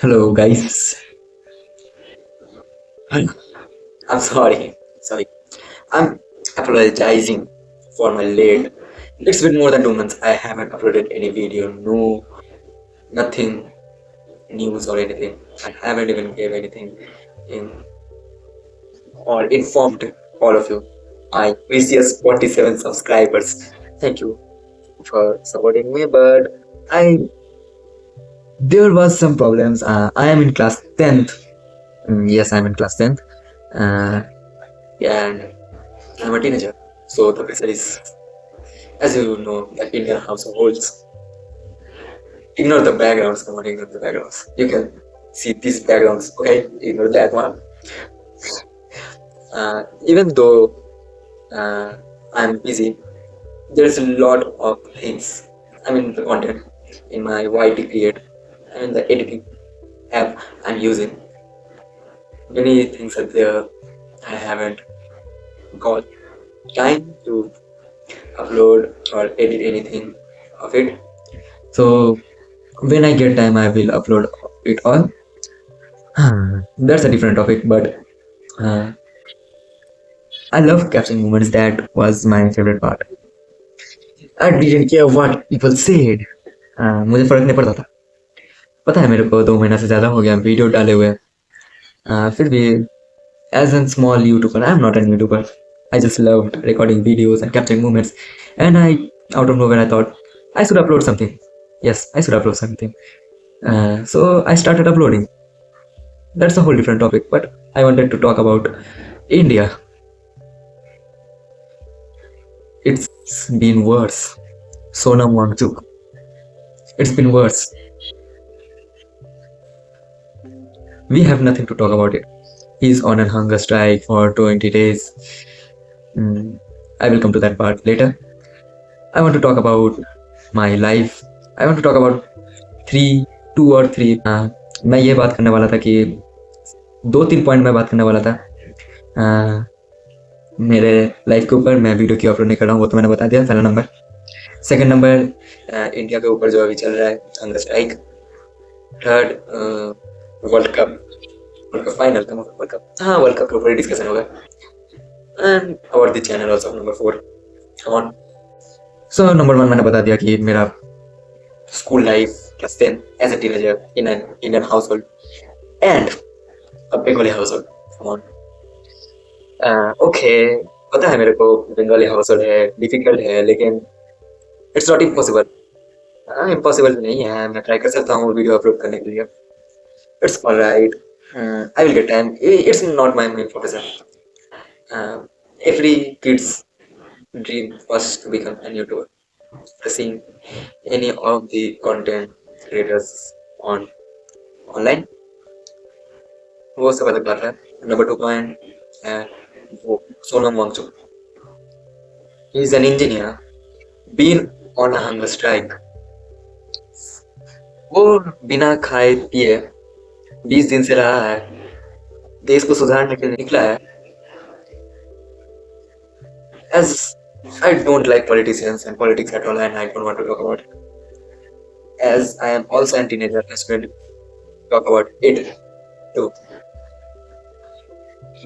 Hello, guys. I'm sorry. I'm apologizing for my late. It's been more than 2 months. I haven't uploaded any video, no, nothing, news or anything. I haven't even gave anything in or informed all of you. My precious 47 subscribers. Thank you for supporting me, but I there was some problems. I am in class 10th. Yes, I'm in class 10th. Uh, and I'm a teenager. So the pressure is, as you know, the Indian households. Ignore the backgrounds. Come on, ignore the backgrounds. You can see these backgrounds. Okay, ignore that one. Even though uh, I'm busy, there's a lot of things. I mean, the content in my YT create. I mean, the editing app I'm using. Many things are there. I haven't got time to upload or edit anything of it. So when I get time, I will upload it all. That's a different topic, but uh, I love capturing moments. That was my favorite part. I didn't care what people said. मुझे फर्क नहीं पड़ता था. पता है मेरे को 2 महीना से ज़्यादा हो गया वीडियो डाले हुए. फिर भी as a small YouTuber, I'm not a YouTuber. I just loved recording videos and capturing moments. And I, out of nowhere, I thought I should upload something. Yes, I should upload something. So I started uploading. That's a whole different topic, but I wanted to talk about India. It's been worse. Sonam Wangchuk. It's been worse. We have nothing to talk about it. He's on a hunger strike for 20 days. I will come to that part later. I want to talk about my life. I want to talk about two or three. मैं ये बात करने वाला था कि 2-3 point में बात करने वाला था मेरे लाइफ के ऊपर. मैं वीडियो क्यों अपलोड नहीं कर रहा हूँ वो तो मैंने बता दिया. पहला नंबर. सेकंड नंबर, इंडिया के ऊपर जो अभी चल रहा है hunger strike. Third, world cup final का वर्ल्ड कप. हाँ, वर्ल्ड कप के ऊपर डिस्कशन होगा. And about the channel also. Number 4 on. So number 1 मैंने बता दिया कि मेरा school life class 10 as a teenager in an Indian household and a Bengali household. Come on. Okay, पता है मेरे को बंगाली हाउसहोल्ड है, डिफिकल्ट है, लेकिन इट्स नॉट इम्पॉसिबल. इम्पॉसिबल नहीं है. मैं ट्राई कर सकता हूँ वीडियो अपलोड करने के लिए. It's alright. I will get time. It's not my main focus. Every kids dream was to become a YouTuber. Seeing any of the content creators on online, वो सब अलग बात है. नंबर 2 पॉइंट वो Sonam Wangchuck. He is an engineer, been on a hunger strike. वो बिना खाए पिए 20 दिन से रहा है. देश को सुधारने के लिए निकला है. As I don't like politicians and politics at all, and I don't want to talk about it. As I am also a teenager, I should talk about it too.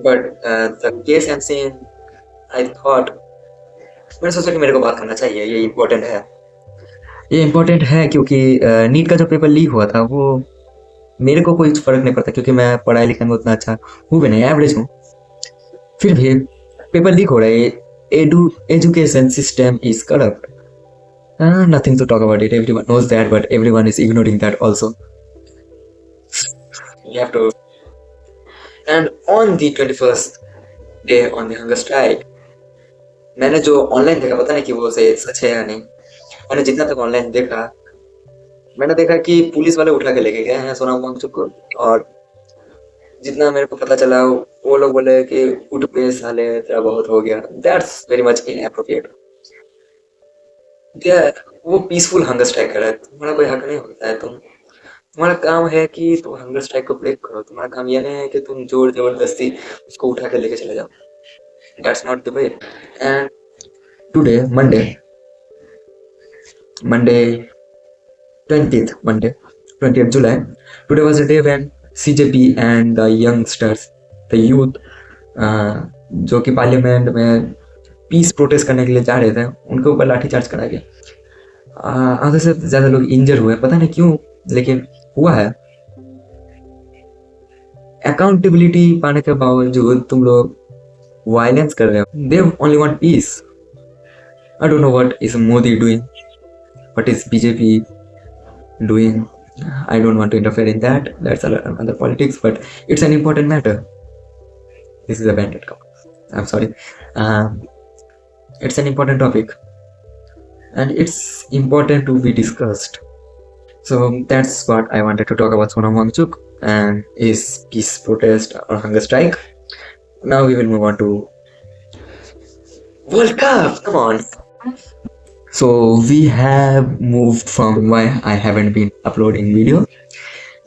But the case I'm seeing, I thought, मैंने सोचा कि मेरे को बात करना चाहिए. ये important है. ये इम्पोर्टेंट है क्योंकि नीट का जो पेपर लीक हुआ था वो मेरे को कोई फर्क नहीं पड़ता क्योंकि मैं पढ़ाई लिखाई में उतना अच्छा हूँ भी नहीं, एवरेज हूँ. फिर भी पेपर लीक हो रहा है. Education system is corrupt. Nothing to talk about it. Everyone knows that, but everyone is ignoring that also. You have to. And on the 21st day on the hunger strike, मैंने जो online देखा, पता नहीं कि वो सच है या नहीं. मैंने जितना तक ऑनलाइन देखा, मैंने देखा कि पुलिस वाले उठा के लेके गए हैं सोनम वांगचुक को. और जितना मेरे को पता चला वो लोग बोले कि उठ पे साले तेरा बहुत हो गया. That's very much inappropriate. वो पीसफुल हंगर स्ट्राइक कर रहा है. तुम्हारा कोई हक नहीं होता है. तुम्हारा काम है कि तुम हंगर स्ट्राइक को ब्रेक करो. तुम्हारा काम यह नहीं है कि तुम जोर जबरदस्ती उसको उठा के लेके चले जाओ. That's not the way. And today Monday 20th Monday 20th July. Today was a day when CJP and the youngsters, the youth, जो कि पार्लियामेंट में पीस प्रोटेस्ट करने के लिए जा रहे थे, उनके ऊपर लाठीचार्ज करा गया। आधे से ज़्यादा लोग इंजर हुए, पता नहीं क्यों, लेकिन हुआ है। अकाउंटेबिलिटी पाने के बावजूद तुम लोग वायलेंस कर रहे हो। They only want piece. I don't know what is Modi doing, what is BJP doing. I don't want to interfere in that. That's another politics, but it's an important matter. This is a bandit comment. I'm sorry. It's an important topic, and it's important to be discussed. So that's what I wanted to talk about Sonam Wangchuk and his peace protest or hunger strike. Now we will move on to World Cup. Come on. So we have moved from why I haven't been uploading video.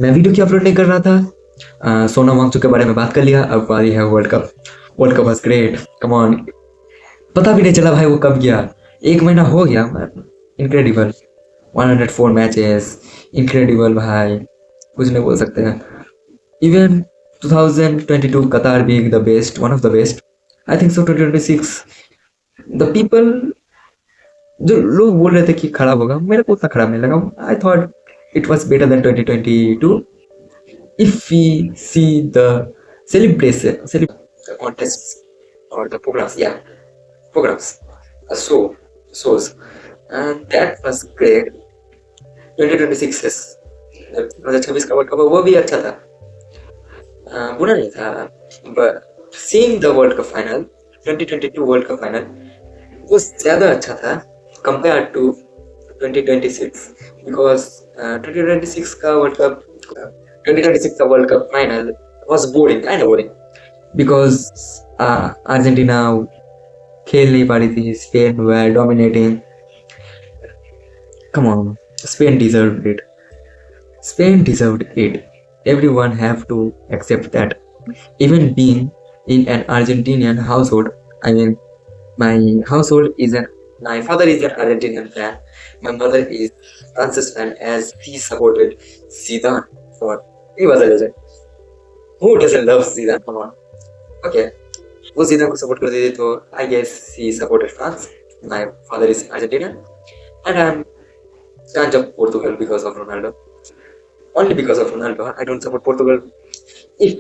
मैं video क्यों upload नहीं कर रहा था? सोनम वांगचुक के बारे में बात कर लिया। अब बारी है world cup. World cup was great. Come on, पता भी नहीं चला भाई वो कब गया। 1 महीना हो गया। इनक्रेडिबल। 104 मैचेस, इनक्रेडिबल भाई, कुछ नहीं बोल सकते हैं। इवन 2022 कतार being the best, one of the best. I think so 2026 the people, जो लोग बोल रहे थे कि खराब होगा, मेरे को उतना खराब नहीं लगा। I thought it was better than 2022 if we see the celebration contests or the programs, programs, shows, and that was great. 2026 2026 का वर्ल्ड कप वो भी अच्छा था, बुरा नहीं था। But seeing the world cup final, 2022 world cup final वो ज़्यादा अच्छा था compared to 2026, because 2026 का वर्ल्ड कप, 2026 का world cup final was boring, kind of boring, because Argentina खेल नहीं पा रही थी, Spain were dominating. Come on, Spain deserved it. Spain deserved it. Everyone have to accept that. Even being in an Argentinian household, I mean, my household is my father is an Argentinian fan. My mother is Francis fan, as he supported Zidane for. He was a legend. Who doesn't love Zidane? Come on. Okay. वो Zidane को support करते थे, तो I guess he supported France. My father is Argentinian, and I'm fan of Portugal because of Ronaldo. Only because of Ronaldo. I don't support Portugal. If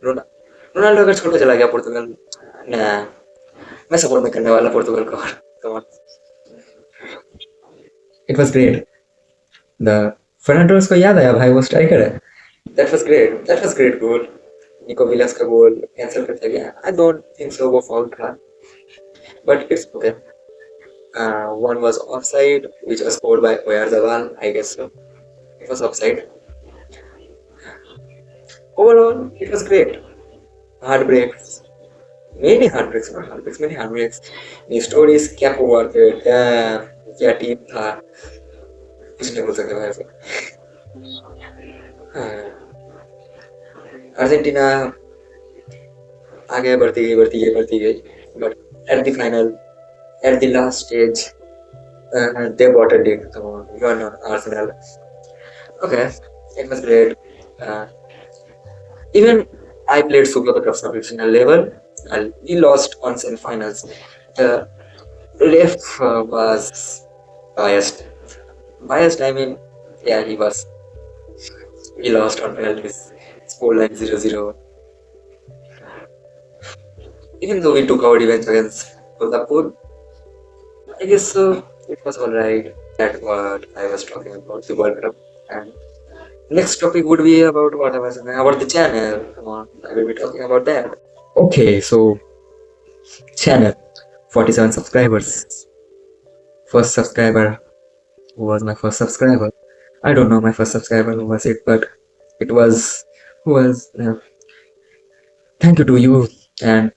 Ronaldo अगर छोड़ के चला गया पोर्तुगल, nah, मैं सपोर्ट नहीं करने वाला पोर्तुगल को। Come on. It was great. The Fernandes को याद आया भाई, वो स्ट्राइकर है। That was great. That was great goal. Nico Williams का गोल कैंसिल करते गया। I don't think so वो फाउल था, but it's okay. One was offside, which was scored by Oyarzabal. I guess so. It was offside. Overall, it was great. Heartbreaks. Many heartbreaks. The stories क्या हुआ थे, क्या team था, कुछ नहीं बोल सकते भाई ऐसे। अर्जेंटीना आगे बढ़ती गई, but at the final, at the last stage, they bottled it. Come on, you are not Arsenal. Okay, it was great. Even I played Super Cup professional level. We lost on semi-finals. The ref was biased. I mean, yeah, he was. We lost on penalties. Scoreline 0-0. Even though we took our revenge against Kolhapur, I guess it was alright. That's what I was talking about, the World Cup. And next topic would be about what I was saying about the channel. Come on, I will be talking about that. Okay, so channel, 47 subscribers. First subscriber, who was my first subscriber? I don't know my first subscriber who was it, but it was who was. Thank you to you, and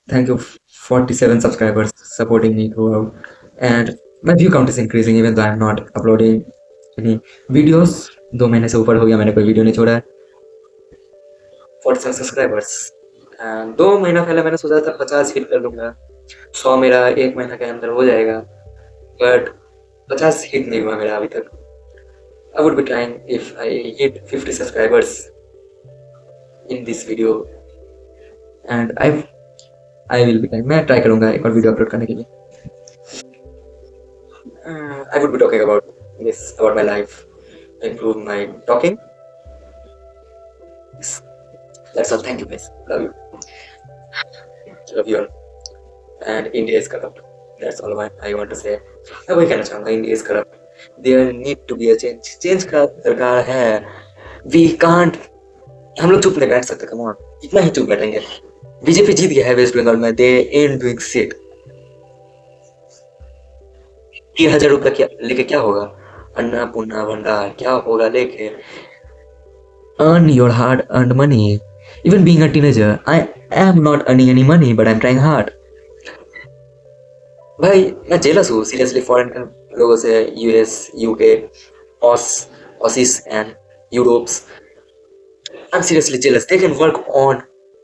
thank you 47 subscribers supporting me throughout. And my view count is increasing even though I'm not uploading any videos. 2 महीने से ऊपर हो गया मैंने कोई video नहीं छोड़ा है। 47 सब्सक्राइबर्स। 2 महीना पहले मैंने सोचा था 50 हिट कर लूँगा, 100 मेरा 1 महीना के अंदर हो जाएगा, बट 50 हिट नहीं हुआ मेरा अभी तक। I would be trying if I hit 50 subscribers in this video, and I will be trying. मैं try करूँगा एक और video upload करने के लिए. I would be talking about this, about my life, improve my talking. Yes. That's all. Thank you guys. Love you. Love you all. And India is corrupt. That's all I want to say. मैं वही कहना चाहूँगा, India is corrupt. There need to be a change. Change का दरकार है. We can't. हम लोग चुप नहीं बैठ सकते. Come on. कितना ही चुप बैठेंगे. बीजेपी जीत गया है वेस्ट बंगाल में. They ain't doing shit. 3,000 रुपये लेके क्या होगा? अन्नपूर्णा भंडार क्या होगा लेके? Earn your hard earned money. Even being a teenager, I am not earning any money, but I'm trying hard. भाई मैं जेलस हूँ सीरियसली फॉरेन लोगों से, US, UK, oasis and Europe's. I'm seriously jealous. They can work on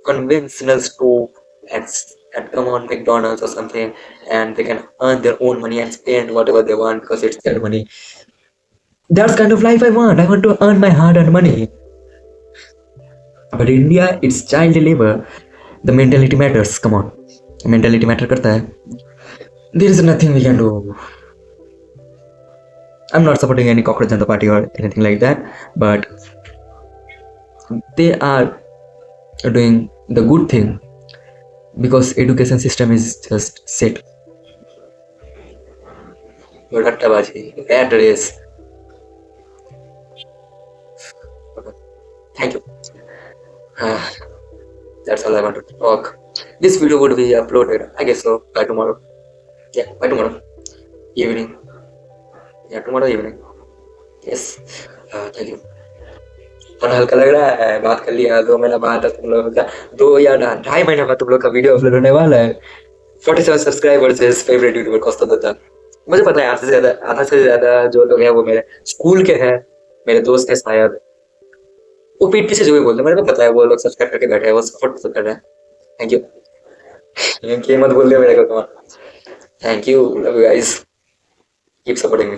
conventional stove and come on McDonald's or something, and they can earn their own money and spend whatever they want because it's their money. That's kind of life I want. I want to earn my hard-earned money. But in India, it's child labor. The mentality matters. Come on, mentality matter करता है. There is nothing we can do. I'm not supporting any cockroach Janata Party or anything like that, but they are doing the good thing because education system is just set. Rattabaji, rat race. Thank you. That's all I want to talk. This video would be uploaded, I guess so, by tomorrow. Yeah, by tomorrow evening. Yeah, tomorrow evening. Yes. Thank you. और हल्का लग रहा है, बात कर लिया 2 महीना बाद तुम लोगों का 2 या 2.5 महीने बाद तुम लोग का वीडियो अपलोड होने वाला है. 47 सब्सक्राइबर्स इज फेवरेट यूट्यूबर कॉस्ट दत्ता. मुझे पता है आधा से ज्यादा जो लोग हैं वो मेरे स्कूल के हैं, मेरे दोस्त हैं शायद. वो पीठ पीछे जो भी बोलते हैं मेरे को पता है, वो लोग सब्सक्राइब करके बैठे हैं, वो सपोर्ट कर रहे हैं. Thank you. ये मत बोल दे मेरे को. Thank you. Love you guys. Keep supporting me.